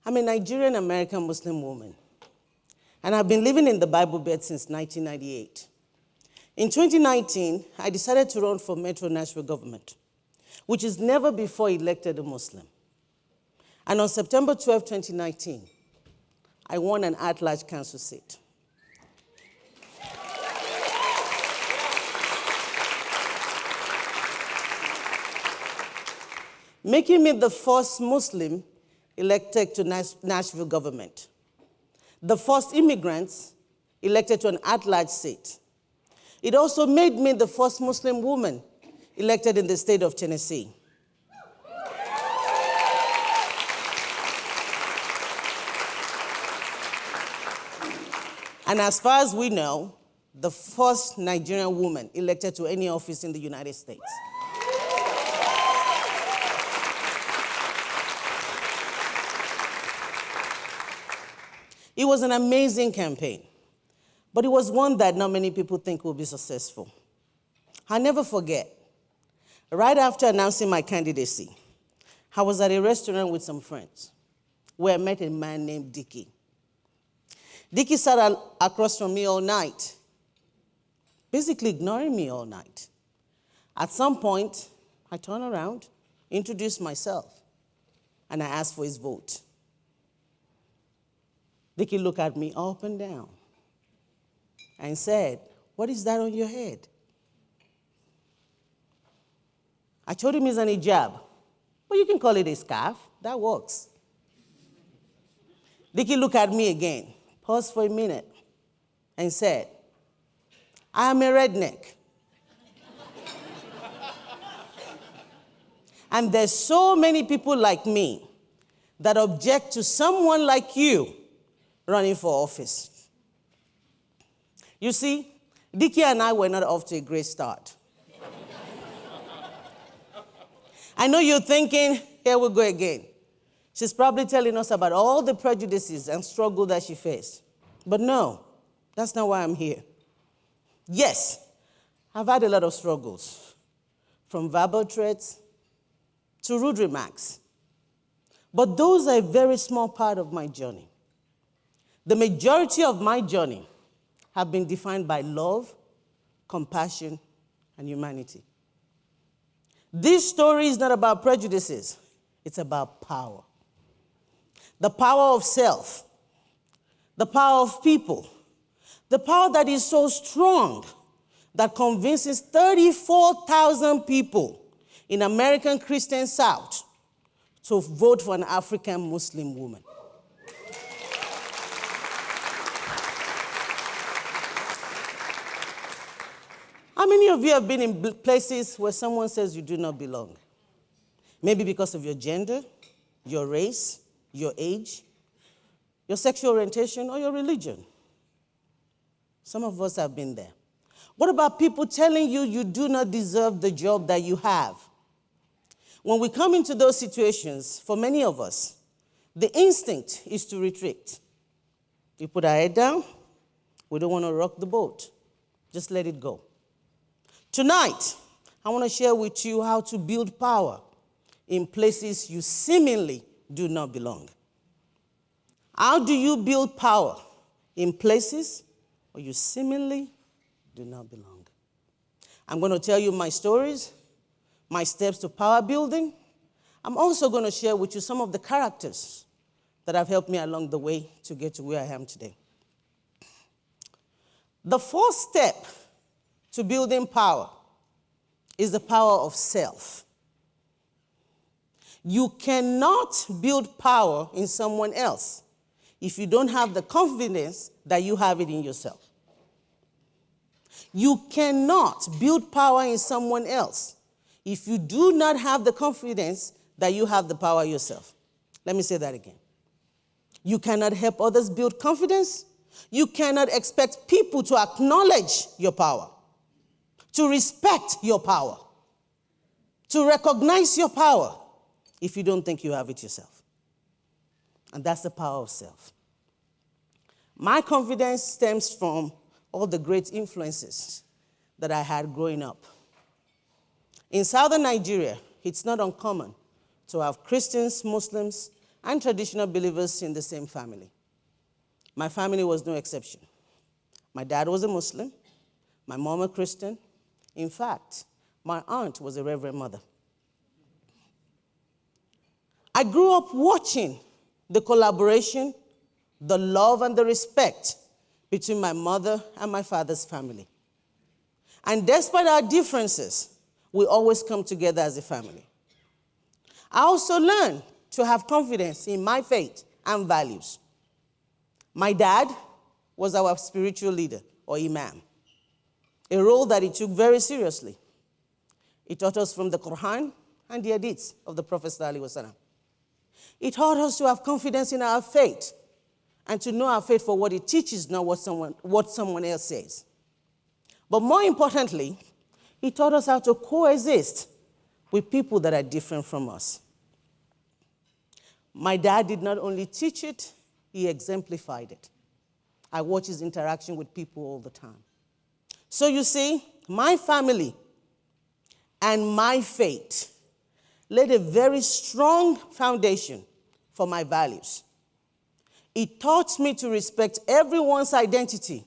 I'm a Nigerian American Muslim woman, and I've been living in the Bible Belt since 1998. In 2019, I decided to run for Metro Nashville government, which is never before elected a Muslim. And on September 12, 2019, I won an at-large council seat. Making me the first Muslim elected to Nashville government, the first immigrants elected to an at-large seat. It also made me the first Muslim woman elected in the state of Tennessee. And as far as we know, the first Nigerian woman elected to any office in the United States. It was an amazing campaign, but it was one that not many people think will be successful. I'll never forget, right after announcing my candidacy, I was at a restaurant with some friends where I met a man named Dickie. Dickie sat across from me all night, basically ignoring me all night. At some point, I turned around, introduced myself, and I asked for his vote. Dickie looked at me up and down and said, "What is that on your head?" I told him it's an hijab, but you can call it a scarf. That works. Dickie looked at me again, paused for a minute, and said, "I am a redneck. And there's so many people like me that object to someone like you running for office." You see, Dickie and I were not off to a great start. I know you're thinking, here we go again. She's probably telling us about all the prejudices and struggle that she faced. But no, that's not why I'm here. Yes, I've had a lot of struggles, from verbal threats to rude remarks. But those are a very small part of my journey. The majority of my journey have been defined by love, compassion, and humanity. This story is not about prejudices. It's about power. The power of self, the power of people, the power that is so strong that convinces 34,000 people in American Christian South to vote for an African Muslim woman. How many of you have been in places where someone says you do not belong? Maybe because of your gender, your race, your age, your sexual orientation, or your religion. Some of us have been there. What about people telling you you do not deserve the job that you have? When we come into those situations, for many of us, the instinct is to retreat. We put our head down. We don't want to rock the boat. Just let it go. Tonight, I want to share with you how to build power in places you seemingly do not belong. How do you build power in places where you seemingly do not belong? I'm going to tell you my stories, my steps to power building. I'm also going to share with you some of the characters that have helped me along the way to get to where I am today. The first step to building power is the power of self. You cannot build power in someone else if you don't have the confidence that you have it in yourself. You cannot build power in someone else if you do not have the confidence that you have the power yourself. Let me say that again. You cannot help others build confidence You cannot expect people to acknowledge your power, to respect your power, to recognize your power if you don't think you have it yourself. And that's the power of self. My confidence stems from all the great influences that I had growing up. In southern Nigeria, it's not uncommon to have Christians, Muslims, and traditional believers in the same family. My family was no exception. My dad was a Muslim, my mom a Christian. In fact, my aunt was a Reverend Mother. I grew up watching the collaboration, the love, and the respect between my mother and my father's family. And despite our differences, we always come together as a family. I also learned to have confidence in my faith and values. My dad was our spiritual leader, or imam, a role that he took very seriously. He taught us from the Quran and the hadiths of the Prophet ﷺ. He taught us to have confidence in our faith and to know our faith for what it teaches, not what someone else says. But more importantly, he taught us how to coexist with people that are different from us. My dad did not only teach it, he exemplified it. I watch his interaction with people all the time. So you see, my family and my faith laid a very strong foundation for my values. It taught me to respect everyone's identity,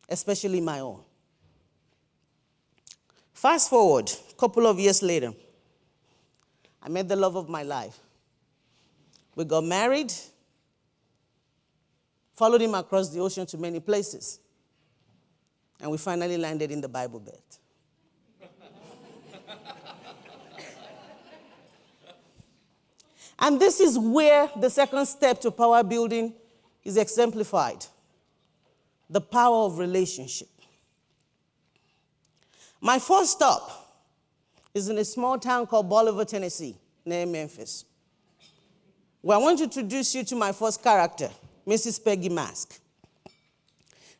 especially my own. Fast forward a couple of years later, I met the love of my life. We got married, followed him across the ocean to many places, and we finally landed in the Bible Belt. And this is where the second step to power building is exemplified: the power of relationship. My first stop is in a small town called Bolivar, Tennessee, near Memphis, where I want to introduce you to my first character, Mrs. Peggy Mask.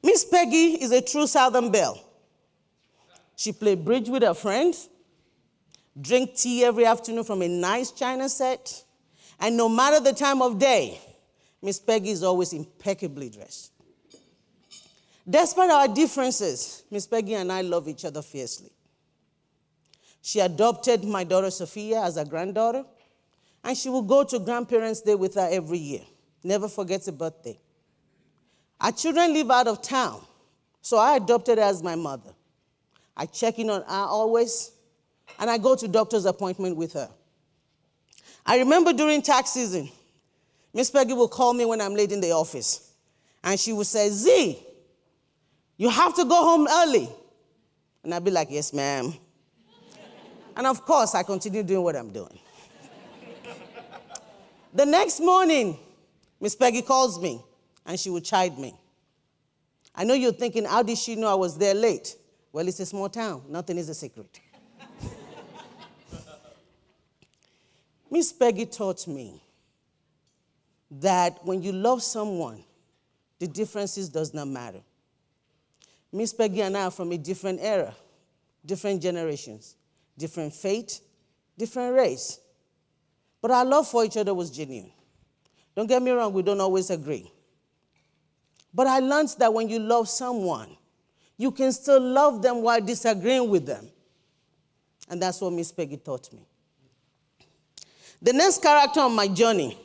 Miss Peggy is a true Southern belle. She played bridge with her friends, drank tea every afternoon from a nice china set, and no matter the time of day, Miss Peggy is always impeccably dressed. Despite our differences, Miss Peggy and I love each other fiercely. She adopted my daughter Sophia as her granddaughter, and she will go to Grandparents' Day with her every year. Never forgets a birthday. Our children live out of town, so I adopted her as my mother. I check in on her always, and I go to doctor's appointment with her. I remember during tax season, Miss Peggy will call me when I'm late in the office, and she will say, "Z, you have to go home early." And I'd be like, "Yes, ma'am." And of course, I continue doing what I'm doing. The next morning, Miss Peggy calls me, and she would chide me. I know you're thinking, how did she know I was there late? Well, it's a small town. Nothing is a secret. Miss Peggy taught me that when you love someone, the differences does not matter. Miss Peggy and I are from a different era, different generations, different faith, different race. But our love for each other was genuine. Don't get me wrong, we don't always agree. But I learned that when you love someone, you can still love them while disagreeing with them. And that's what Miss Peggy taught me. The next character on my journey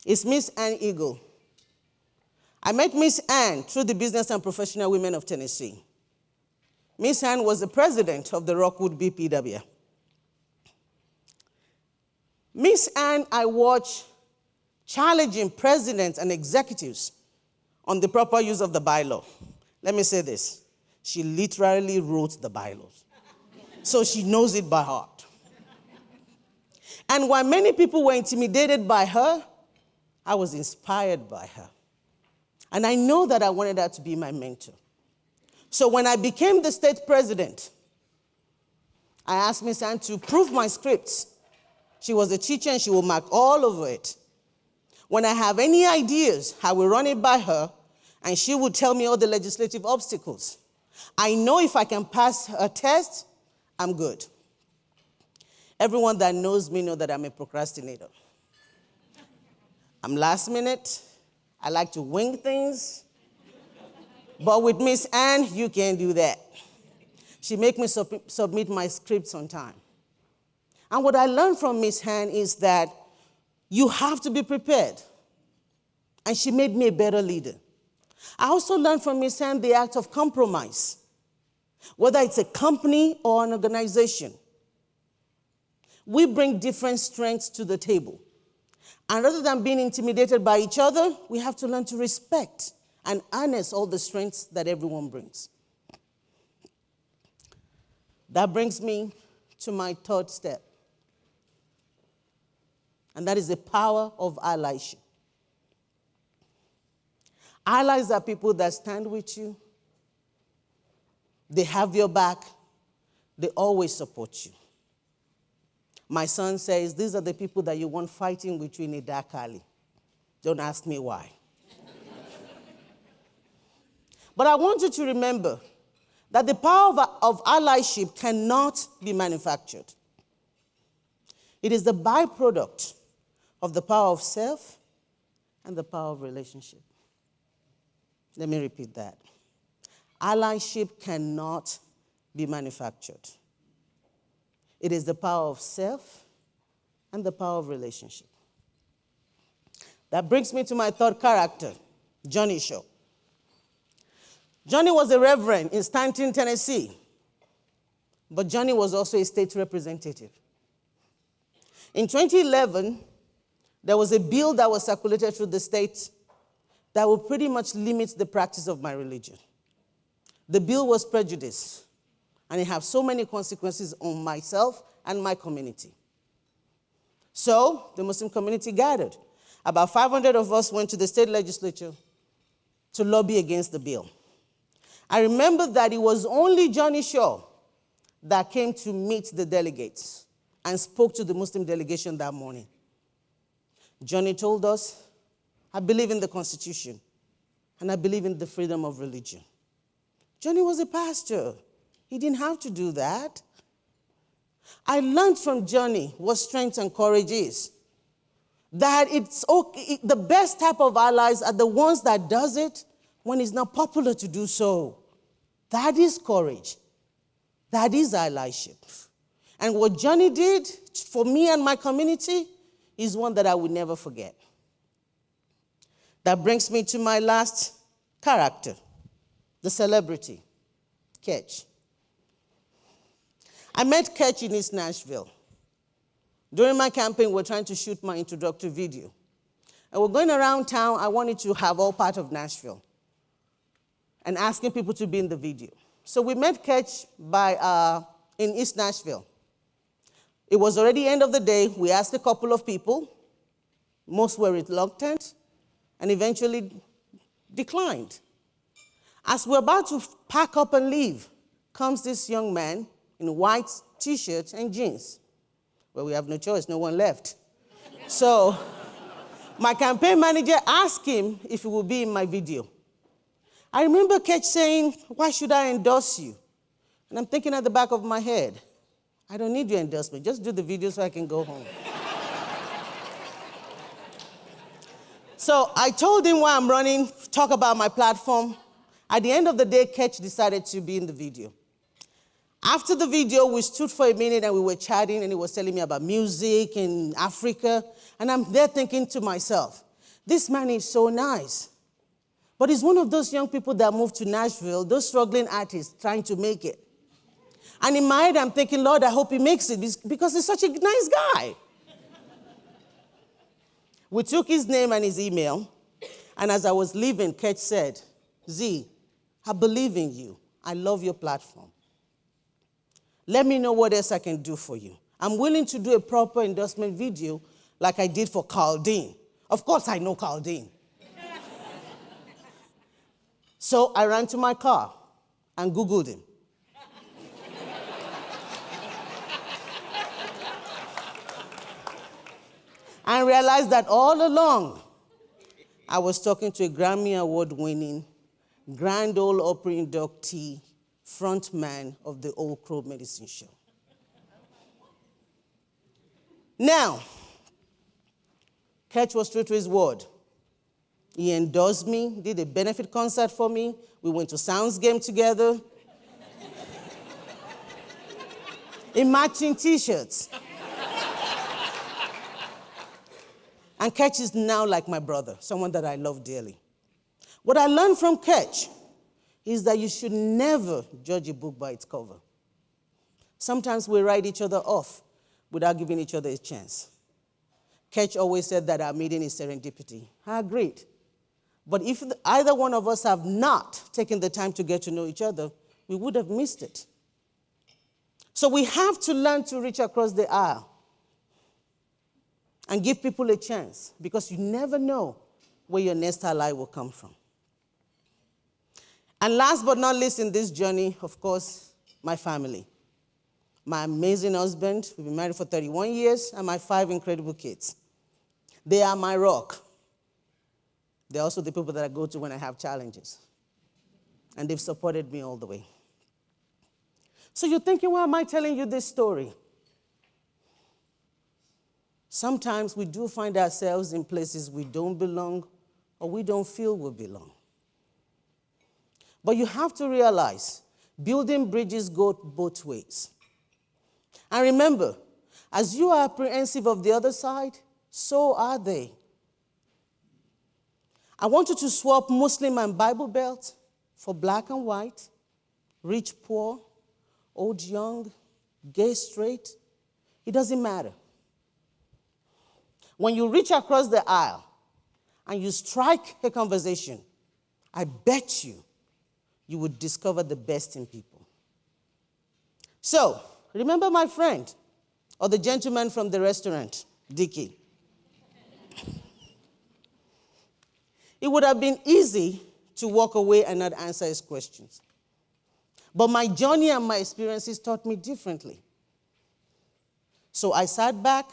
is Miss Ann Eagle. I met Miss Ann through the Business and Professional Women of Tennessee. Miss Ann was the president of the Rockwood BPW. Miss Ann, I watched challenging presidents and executives on the proper use of the bylaw. Let me say this. She literally wrote the bylaws. So she knows it by heart. And while many people were intimidated by her, I was inspired by her. And I know that I wanted her to be my mentor. So when I became the state president, I asked Miss Ann to proof my scripts. She was a teacher and she will mark all over it. When I have any ideas, I will run it by her, And she would tell me all the legislative obstacles. I know if I can pass her test, I'm good. Everyone that knows me knows that I'm a procrastinator. I'm last minute. I like to wing things. But with Miss Ann, you can't do that. She make me submit my scripts on time. And what I learned from Miss Ann is that you have to be prepared. And she made me a better leader. I also learned from Miss Ann the act of compromise, whether it's a company or an organization. We bring different strengths to the table. And rather than being intimidated by each other, we have to learn to respect and harness all the strengths that everyone brings. That brings me to my third step. And that is the power of allyship. Allies are people that stand with you. They have your back. They always support you. My son says, these are the people that you want fighting with you in a dark alley. Don't ask me why. But I want you to remember that the power of allyship cannot be manufactured. It is the byproduct of the power of self and the power of relationship. Let me repeat that. Allyship cannot be manufactured. It is the power of self and the power of relationship. That brings me to my third character, Johnny Shaw. Johnny was a reverend in Stanton, Tennessee, but Johnny was also a state representative. In 2011, there was a bill that was circulated through the state that would pretty much limit the practice of my religion. The bill was prejudice, and it had so many consequences on myself and my community. So the Muslim community gathered. About 500 of us went to the state legislature to lobby against the bill. I remember that it was only Johnny Shaw that came to meet the delegates and spoke to the Muslim delegation that morning. Johnny told us, I believe in the Constitution, and I believe in the freedom of religion. Johnny was a pastor. He didn't have to do that. I learned from Johnny what strength and courage is. That it's okay, the best type of allies are the ones that does it when it's not popular to do so. That is courage. That is allyship. And what Johnny did for me and my community is one that I would never forget. That brings me to my last character, the celebrity, Ketch. I met Ketch in East Nashville. During my campaign, we're trying to shoot my introductory video. And we're going around town. I wanted to have all part of Nashville and asking people to be in the video. So we met Ketch in East Nashville. It was already end of the day. We asked a couple of people. Most were reluctant and eventually declined. As we're about to pack up and leave, comes this young man in a white T-shirt and jeans. Well, we have no choice, no one left. So my campaign manager asked him if he would be in my video. I remember Ketch saying, why should I endorse you? And I'm thinking at the back of my head, I don't need your endorsement, just do the video so I can go home. So I told him why I'm running, talk about my platform. At the end of the day, Ketch decided to be in the video. After the video, we stood for a minute and we were chatting, and he was telling me about music in Africa. And I'm there thinking to myself, this man is so nice. But he's one of those young people that moved to Nashville, those struggling artists trying to make it. And in my head, I'm thinking, Lord, I hope he makes it because he's such a nice guy. We took his name and his email. And as I was leaving, Ketch said, Z, I believe in you. I love your platform. Let me know what else I can do for you. I'm willing to do a proper endorsement video like I did for Carl Dean. Of course, I know Carl Dean. So I ran to my car and Googled him. And realized that all along, I was talking to a Grammy Award-winning, Grand Ole Opry inductee, frontman of the Old Crow Medicine Show. Now, Ketch was true to his word. He endorsed me, did a benefit concert for me. We went to Sounds Game together. In matching T-shirts. And Ketch is now like my brother, someone that I love dearly. What I learned from Ketch is that you should never judge a book by its cover. Sometimes we write each other off without giving each other a chance. Ketch always said that our meeting is serendipity. I agreed. But if either one of us have not taken the time to get to know each other, we would have missed it. So we have to learn to reach across the aisle and give people a chance, because you never know where your next ally will come from. And last but not least in this journey, of course, my family. My amazing husband, we've been married for 31 years, and my 5 incredible kids. They are my rock. They're also the people that I go to when I have challenges. And they've supported me all the way. So you're thinking, why am I telling you this story? Sometimes we do find ourselves in places we don't belong or we don't feel we belong. But you have to realize, building bridges go both ways. And remember, as you are apprehensive of the other side, so are they. I want you to swap Muslim and Bible Belt for black and white, rich, poor, old, young, gay, straight. It doesn't matter. When you reach across the aisle and you strike a conversation, I bet you would discover the best in people. So, remember my friend, or the gentleman from the restaurant, Dickie. It would have been easy to walk away and not answer his questions. But my journey and my experiences taught me differently. So I sat back,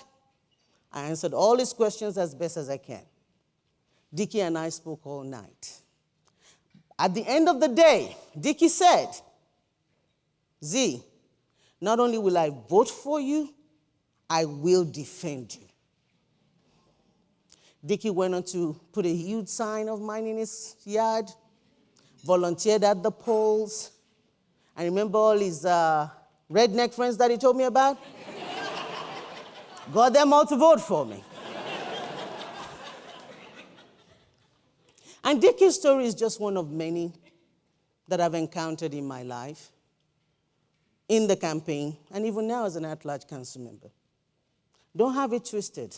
I answered all his questions as best as I can. Dickie and I spoke all night. At the end of the day, Dickie said, Z, not only will I vote for you, I will defend you. Dickie went on to put a huge sign of mine in his yard, volunteered at the polls. I remember all his redneck friends that he told me about. Got them all to vote for me. And Dickie's story is just one of many that I've encountered in my life, in the campaign, and even now as an at-large council member. Don't have it twisted.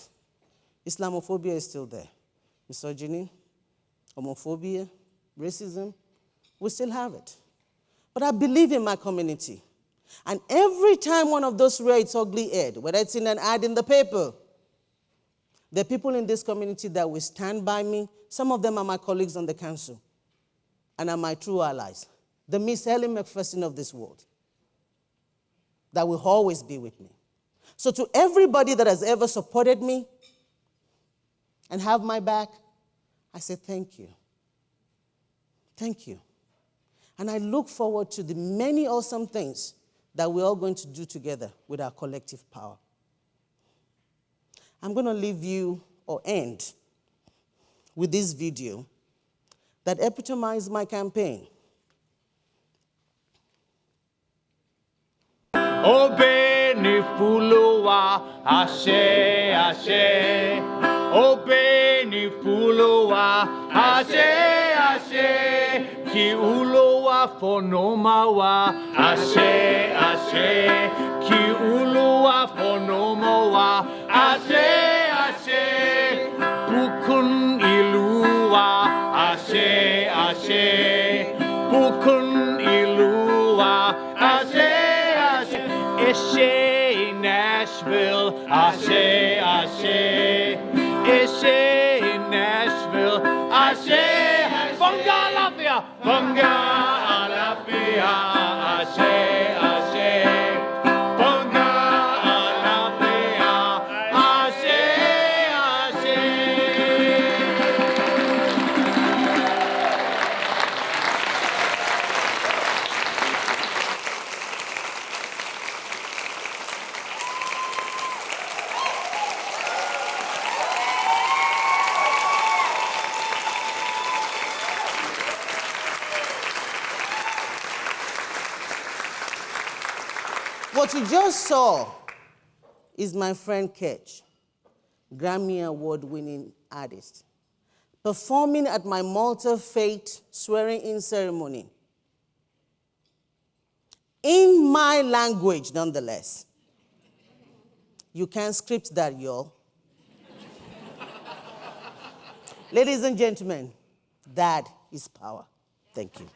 Islamophobia is still there. Misogyny, homophobia, racism, we still have it. But I believe in my community. And every time one of those rear its ugly head, whether it's in an ad in the paper, there are people in this community that will stand by me. Some of them are my colleagues on the council and are my true allies. The Miss Helen McPherson of this world that will always be with me. So to everybody that has ever supported me and have my back, I say thank you. Thank you. And I look forward to the many awesome things that we're all going to do together with our collective power. I'm going to leave you, or end, with this video that epitomized my campaign. Obeni fulua ashe ashe. Obeni fulua ashe ashe. Ki ulua fonomawa ashe ashe. Ki ulua fonomawa ashe ashe. Bukun ilua ashe ashe. Bukun ilua ashe. Ashe Nashville, Ashe, Ashe, Ashe Nashville, Ashe, Bunga Alafia, Bunga Alafia, Ashe, Ashe, Bunga Alafia, Ashe, Ashe. What you just saw is my friend Ketch, Grammy Award-winning artist, performing at my Malta Faith swearing-in ceremony. In my language, nonetheless. You can't script that, y'all. Ladies and gentlemen, that is power. Thank you.